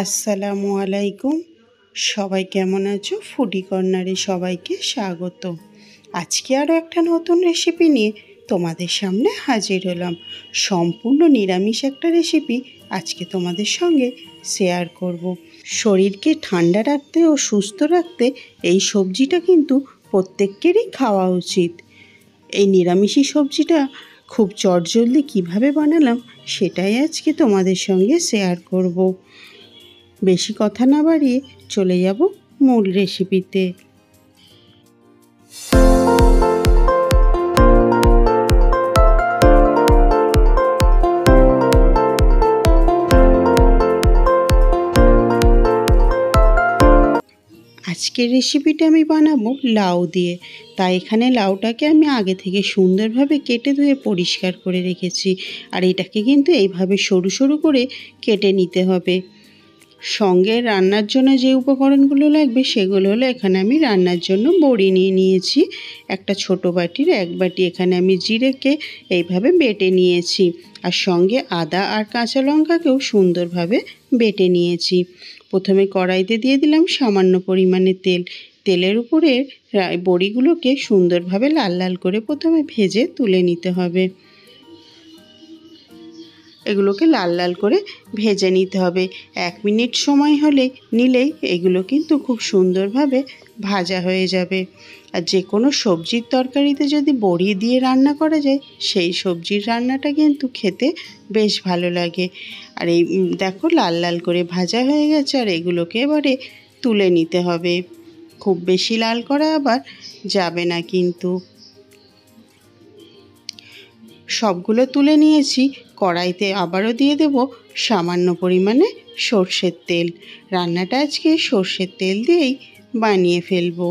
আসসালামু আলাইকুম। সবাই কেমন আছো? ফুডি কর্নারে সবাইকে স্বাগত। আজকে আরও একটা নতুন রেসিপি নিয়ে তোমাদের সামনে হাজির হলাম। সম্পূর্ণ নিরামিষ একটা রেসিপি আজকে তোমাদের সঙ্গে শেয়ার করব। শরীরকে ঠান্ডা রাখতে ও সুস্থ রাখতে এই সবজিটা কিন্তু প্রত্যেকেরই খাওয়া উচিত। এই নিরামিষি সবজিটা খুব চটজলদি কিভাবে বানালাম সেটাই আজকে তোমাদের সঙ্গে শেয়ার করব। বেশি কথা না বাড়িয়ে চলে যাব মূল রেসিপিতে। আজকের রেসিপিটা আমি বানাবো লাউ দিয়ে। তাই এখানে লাউটাকে আমি আগে থেকে সুন্দরভাবে কেটে ধুয়ে পরিষ্কার করে রেখেছি। আর এটাকে কিন্তু এইভাবে সরু সরু করে কেটে নিতে হবে। সঙ্গে রান্নার জন্য যে উপকরণগুলো লাগবে সেগুলো হলো, এখানে আমি রান্নার জন্য বড়ি নিয়ে নিয়েছি একটা ছোট বাটির 1 বাটি। এখানে আমি জিরেকে এইভাবে বেটে নিয়েছি, আর সঙ্গে আদা আর কাঁচা লঙ্কাকেও সুন্দরভাবে বেটে নিয়েছি। প্রথমে কড়াইতে দিয়ে দিলাম সামান্য পরিমাণে তেল। তেলের উপরে বড়িগুলোকে সুন্দরভাবে লাল লাল করে প্রথমে ভেজে তুলে নিতে হবে। এগুলোকে লাল লাল করে ভেজে নিতে হবে। 1 মিনিট সময় নিলেই এগুলো কিন্তু খুব সুন্দরভাবে ভাজা হয়ে যাবে। আর যে কোনো সবজির তরকারিতে যদি বড়ি দিয়ে রান্না করা যায়, সেই সবজির রান্নাটা কিন্তু খেতে বেশ ভালো লাগে। আর এই দেখো লাল লাল করে ভাজা হয়ে গেছে, আর এগুলোকে এবারে তুলে নিতে হবে। খুব বেশি লাল করা আবার যাবে না কিন্তু। সবগুলো তুলে নিয়েছি। কড়াইতে আবারও দিয়ে দেব সামান্য পরিমাণে সর্ষের তেল। রান্নাটা আজকে সর্ষের তেল দিয়েই বানিয়ে ফেলবো।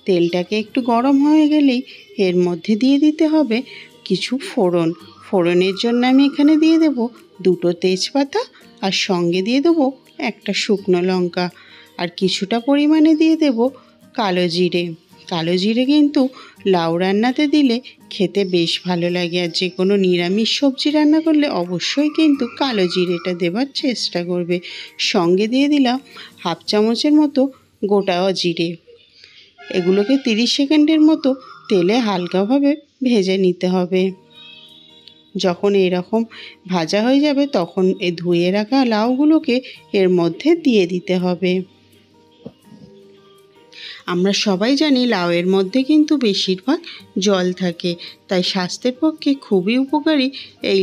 তেলটাকে একটু গরম হয়ে গেলেই এর মধ্যে দিয়ে দিতে হবে কিছু ফোড়ন। ফোড়নের জন্য আমি এখানে দিয়ে দেব 2টো তেজপাতা, আর সঙ্গে দিয়ে দেবো একটা শুকনো লঙ্কা, আর কিছুটা পরিমাণে দিয়ে দেব কালো জিরে। কালো জিরে কিন্তু লাউ রান্নাতে দিলে খেতে বেশ ভালো লাগে। আর যে কোনো নিরামিষ সবজি রান্না করলে অবশ্যই কিন্তু কালো জিরেটা দেওয়ার চেষ্টা করবে। সঙ্গে দিয়ে দিলাম 1/2 চামচের মতো গোটা জিরে। এগুলোকে 30 সেকেন্ডের মতো তেলে হালকাভাবে ভেজে নিতে হবে। যখন এরকম ভাজা হয়ে যাবে তখন এই ধুয়ে রাখা লাউগুলোকে এর মধ্যে দিয়ে দিতে হবে। আমরা সবাই জানি লাউয়ের মধ্যে কিন্তু বেশিরভাগ জল থাকে, তাই স্বাস্থ্যের পক্ষে খুবই উপকারী এই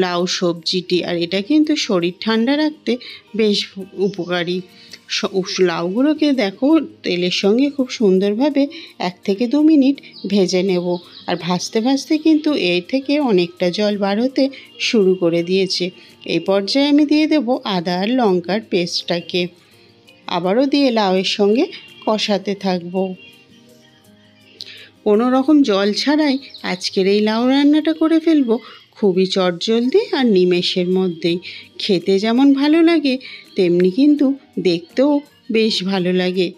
লাউ সবজিটি। আর এটা কিন্তু শরীর ঠান্ডা রাখতে বেশ উপকারী। লাউগুলোকে দেখো তেলের সঙ্গে খুব সুন্দরভাবে 1 থেকে 2 মিনিট ভেজে নেব। আর ভাজতে ভাজতে কিন্তু এর থেকে অনেকটা জল বার হতে শুরু করে দিয়েছে। এই পর্যায়ে আমি দিয়ে দেব আদা আর লঙ্কার পেস্টটাকে। আবারও দিয়ে লাউয়ের সঙ্গে কষাতে থাকবো। কোনো রকম জল ছাড়াই আজকের এই লাউ রান্নাটা করে ফেলবো, খুবই চটজলদি আর নিমেষের মধ্যেই। খেতে যেমন ভালো লাগে তেমনি কিন্তু দেখতেও বেশ ভালো লাগে।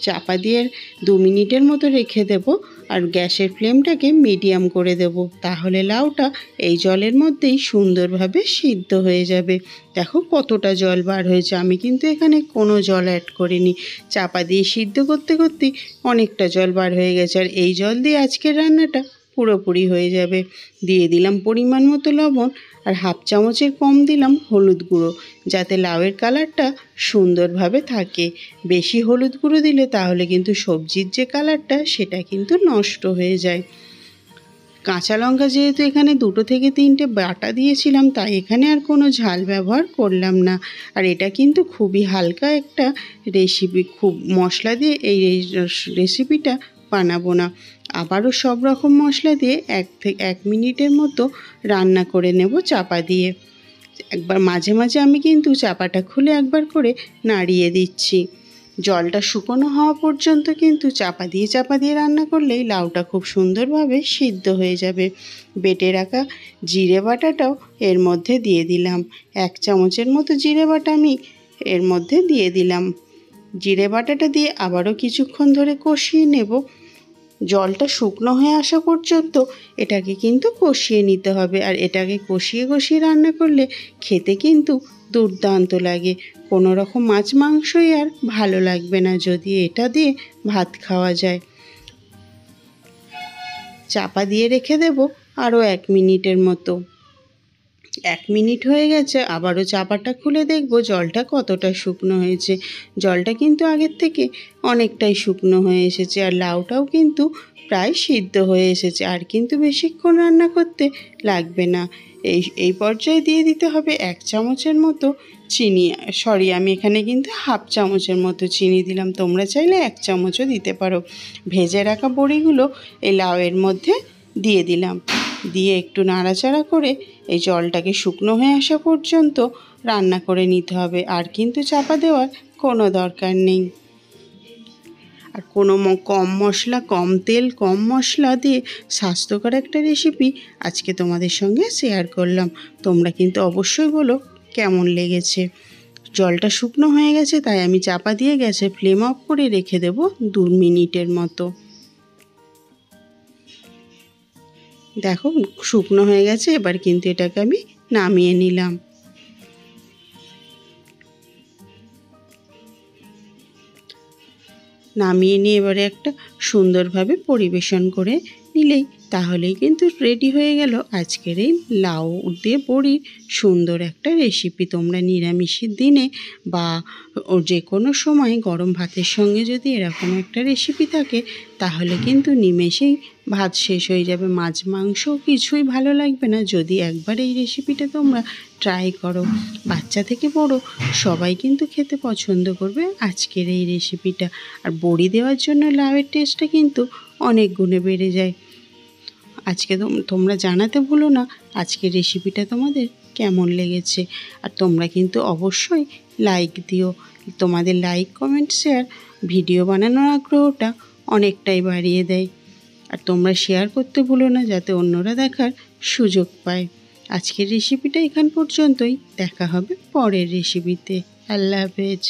চাপা দিয়ে 2 মিনিটের মতো রেখে দেব, আর গ্যাসের ফ্লেমটাকে মিডিয়াম করে দেব। তাহলে লাউটা এই জলের মধ্যেই সুন্দরভাবে সিদ্ধ হয়ে যাবে। দেখো কতটা জল বার হয়েছে। আমি কিন্তু এখানে কোনো জল অ্যাড করিনি। চাপা দিয়ে সিদ্ধ করতে করতেই অনেকটা জল বার হয়ে গেছে। আর এই জল দিয়ে আজকের রান্নাটা পুরোপুরি হয়ে যাবে। দিয়ে দিলাম পরিমাণ মতো লবণ, আর 1/2 চামচের কম দিলাম হলুদ গুঁড়ো, যাতে লাউয়ের কালারটা সুন্দরভাবে থাকে। বেশি হলুদ গুঁড়ো দিলে তাহলে কিন্তু সবজির যে কালারটা সেটা কিন্তু নষ্ট হয়ে যায়। কাঁচা লঙ্কা যেহেতু এখানে 2 থেকে 3টে বাটা দিয়েছিলাম, তাই এখানে আর কোনো ঝাল ব্যবহার করলাম না। আর এটা কিন্তু খুবই হালকা একটা রেসিপি, খুব মশলা দিয়ে এই রেসিপিটা বানাবো না। আবারও সব রকম মশলা দিয়ে 1 মিনিটের মতো রান্না করে নেব চাপা দিয়ে। একবার মাঝে মাঝে আমি কিন্তু চাপাটা খুলে একবার করে নাড়িয়ে দিচ্ছি। জলটা শুকনো হওয়া পর্যন্ত কিন্তু চাপা দিয়ে রান্না করলেই লাউটা খুব সুন্দরভাবে সিদ্ধ হয়ে যাবে। বেটে রাখা জিরে বাটাটাও এর মধ্যে দিয়ে দিলাম। 1 চামচের মতো জিরে বাটা আমি এর মধ্যে দিয়ে দিলাম। জিরে বাটাটা দিয়ে আবারও কিছুক্ষণ ধরে কষিয়ে নেব। জলটা শুকনো হয়ে আসা পর্যন্ত এটাকে কিন্তু কষিয়ে নিতে হবে। আর এটাকে কষিয়ে কষিয়ে রান্না করলে খেতে কিন্তু দুর্দান্ত লাগে। কোনো রকম মাছ মাংসই আর ভালো লাগবে না যদি এটা দিয়ে ভাত খাওয়া যায়। চাপা দিয়ে রেখে দেব আরও 1 মিনিটের মতো। 1 মিনিট হয়ে গেছে, আবারও চাপাটা খুলে দেখব জলটা কতটা শুকনো হয়েছে। জলটা কিন্তু আগের থেকে অনেকটাই শুকনো হয়ে এসেছে, আর লাউটাও কিন্তু প্রায় সিদ্ধ হয়ে এসেছে। আর কিন্তু বেশিক্ষণ রান্না করতে লাগবে না। এই পর্যায়ে দিয়ে দিতে হবে 1 চামচের মতো চিনি। আমি এখানে কিন্তু 1/2 চামচের মতো চিনি দিলাম, তোমরা চাইলে 1 চামচও দিতে পারো। ভেজে রাখা বড়িগুলো এই লাউয়ের মধ্যে দিয়ে দিলাম, দিয়ে একটু নাড়াচাড়া করে এই জলটাকে শুকনো হয়ে আসা পর্যন্ত রান্না করে নিতে হবে। আর কিন্তু চাপা দেওয়ার কোনো দরকার নেই। আর কোনো কম মশলা, কম তেল, কম মশলা দিয়ে স্বাস্থ্যকর একটা রেসিপি আজকে তোমাদের সঙ্গে শেয়ার করলাম। তোমরা কিন্তু অবশ্যই বলো কেমন লেগেছে। জলটা শুকনো হয়ে গেছে, তাই আমি চাপা দিয়ে গ্যাসের ফ্লেম অফ করে রেখে দেব 2 মিনিটের মতো। দেখো শুকনো হয়ে গেছে, এবার কিন্তু এটাকে আমি নামিয়ে নিলাম। নামিয়ে নিয়ে এবারে একটা সুন্দরভাবে পরিবেশন করে নিলেই তাহলেই কিন্তু রেডি হয়ে গেল আজকের এই লাউ দিয়ে বড়ির সুন্দর একটা রেসিপি। তোমরা নিরামিষের দিনে বা যে কোনো সময় গরম ভাতের সঙ্গে যদি এরকম একটা রেসিপি থাকে তাহলে কিন্তু নিমেষেই ভাত শেষ হয়ে যাবে। মাছ মাংস কিছুই ভালো লাগবে না যদি একবার এই রেসিপিটা তোমরা ট্রাই করো। বাচ্চা থেকে বড় সবাই কিন্তু খেতে পছন্দ করবে আজকের এই রেসিপিটা। আর বড়ি দেওয়ার জন্য লাউয়ের টেস্টটা কিন্তু অনেক গুণে বেড়ে যায়। আজকে তোমরা জানাতে ভুলো না আজকের রেসিপিটা তোমাদের কেমন লেগেছে। আর তোমরা কিন্তু অবশ্যই লাইক দিও। তোমাদের লাইক, কমেন্ট, শেয়ার ভিডিও বানানোর আগ্রহটা অনেকটাই বাড়িয়ে দেয়। আর তোমরা শেয়ার করতে ভুলো না যাতে অন্যরা দেখার সুযোগ পায়। আজকের রেসিপিটা এখান পর্যন্তই, দেখা হবে পরের রেসিপিতে। আল্লাহ হাফেজ।